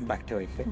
Bag ठेवा इकडे.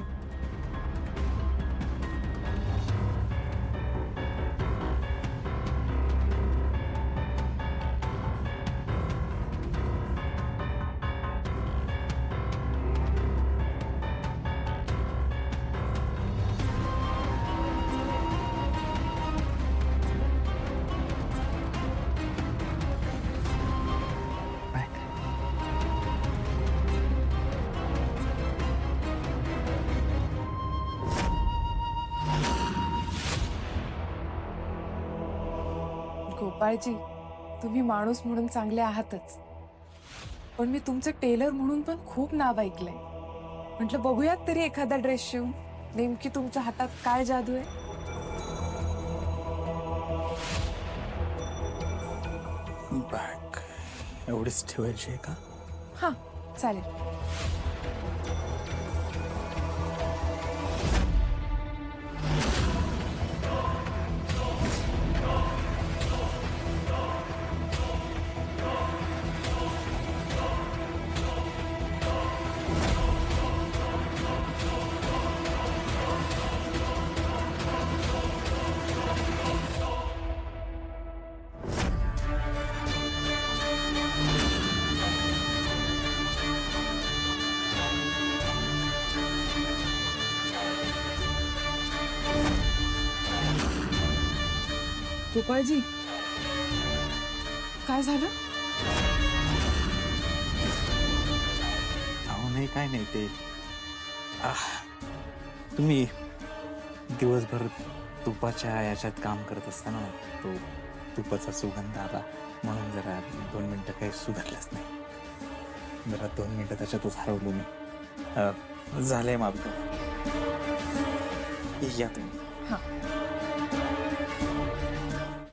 गोपाळजी, तुम्ही माणूस म्हणून चांगले आहातच, पण मी तुमचं टेलर म्हणून पण खूप नाव ऐकलंय. म्हटलं बघूयात तरी एखादा ड्रेस शिवून. नेमकी तुमच्या हातात काय जादू आहे? बॅग एवढीच ठेवायची आहे का? हां, चालेल. गोपाळजी, काय झालं? अहो नाही, काय नाही ते. तुम्ही दिवसभर तुपाच्या याच्यात काम करत असताना तो तुपाचा सुगंध आला म्हणून जरा 2 मिनिटं काही सुधारलंच नाही. जरा 2 मिनिटं त्याच्यातच हरवलो मी. झालंय माफ. या तुम्ही. हां.